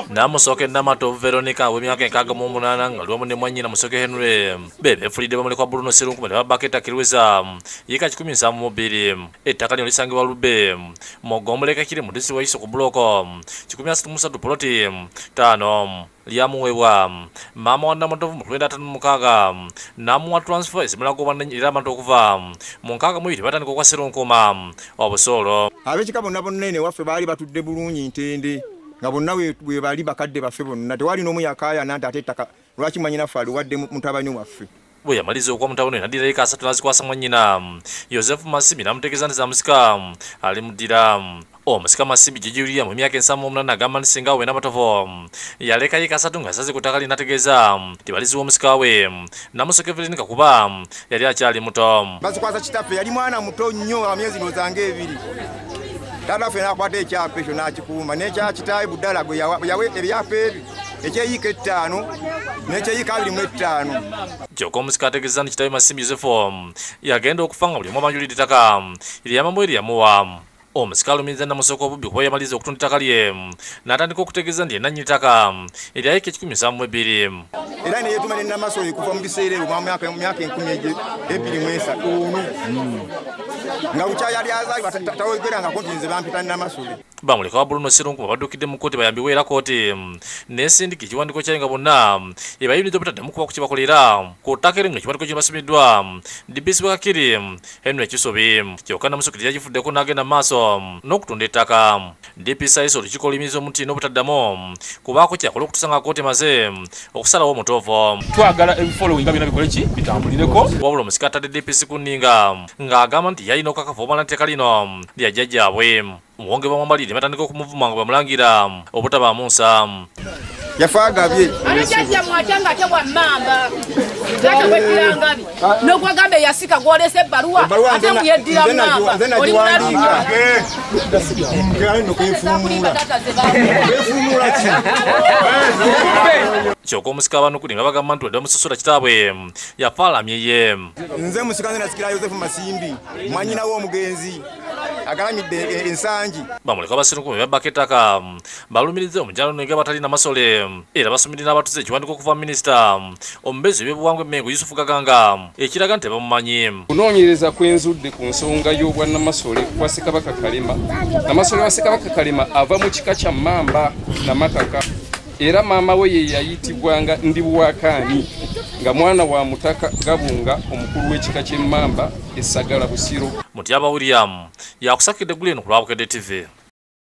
namusoke namato Veronica w'emyaka enkaaga mu munaana nga lwamu ne mwannyina Musoke Henry beefulidde bamulekwa Bruno Serunkume ne babaketa Kiriweza yika 12 ettaka lino lisangibwa Lube Mogombo Kakiri mu disitulikiti wa Iso ku buloko 133 poloti 5 lyamuweebwa maama wa Namatovu mu 1956 namuwa transfer esimulago bwananyirira abantu okuva mu 62 batandika okwa Serunkuma obusoolo ab'ekika bonna bonnene waffe baali batudde bulungi ntende nga bonna we bali bakadde baffe bonna tewali n'omu yakaayana nti ate ettaka lwaki mwannyinaffe aliwadde mutabani waffe bwe yamaliza okuwa mutabani naddirayo kasatu nazikwasa mwannyina Joseph Masimbi namutegeeza nti zamusika ali muddira omusika Masimbi Julia mu myaka 78 agamba nti singa we Namatovu yalekayo kasatu nga asaze ku ttaka linategeeza tibaliziwa omusika we Namusoke Veronica kuba yali akyali muto bazikwasa kitaffe yali mwana muto nnyo wa myezi nozanga 2 Tata fena kwate ekyapa ekyo n'akikuuma n'ekyakitaayi buddala gwe yawe ebyapa ebyo ekyeyika 5 n'ekyeyika 25 kyokka omusika ategeeza nti kitaayi Masimbi Joseph yagenda okufa nga buli omu abanjulidde ettaka eryamamu eryamuwa omusika alumiriza Namusoke obubbi kuba yamaliza okutunda ettaka lye n'atandika okutegeeza nti yenannyini ttaka eryayika 12 era ne yeetuma ne Namasole kuva mu biseera ebyo mu myaka 23 nga bukyali yali azaalibwa tawegerangako nti nze bampita Namasole bamuleka wa Bruno Serunkume baddukidde mu kkooti bayambibwe era kkooti n'esindika ekiwandiiko kyayo nga bonna ebayimiriza obutaddamu kuba ku kye bakolera ku ttaka erino ekiwandiiko kye basibiddwa DPC wa Kakiri Henry Kisubi kyokka Namusoke teyagifuddeko n'agenda mu maaso n'okutunda ettaka DPC ayisa olukiiko oluyimiriza omuti n'obutaddamu kubaako kyakola okutusanga kkooti emaze okusalawo omutovu twagala ebifolowinga byonna bikole ki bitambulireko wabula omusika atadde DPC ku nninga ng'agamba nti yalina okukakafu omwana nteeka lino lya jjajjaabwe muwonge bamwambalire batandika okumuvuma nga bamulangira obutabaamu nsa yafa agabye jjajja mwatanga ate wammamba ate bwekirangabi n'ogwagambe yasika gwolesa ebbaluwa ate muyeddira mmamba oli mulabiga kyokka omusika abanukuli nga bagamba nti wadde omusosola kitaabwe yafaalamye ye nze musika nze nasikira Joseph Masimbi mwannyina w'omugenzi agalamidde ensangi bamuleka Serunkuma babbako ettaka balumiriza omukyalo nega batali Namasole era basomirira abatuze ekiwandiiko okuva minisita omubeezi w'ebyobuwangwa Emmengo Yusufu Gaganga ekiraga nti tebamumanyi kunoonyereza kwenzudde ku nsonga y'obwa Namasole kwa Ssekabaka Kalema Namasole wa Ssekabaka Kalema ava mu kika kya Mamba Namataka era maama we ye yayitibwanga Ndibuwakaani nga mwana wa Mutaka Gabunga omukulu w'ekika ky'Emmamba essagala Busiro Mutyaba William yakusakidde Guleno ku lwa Bukedde TV.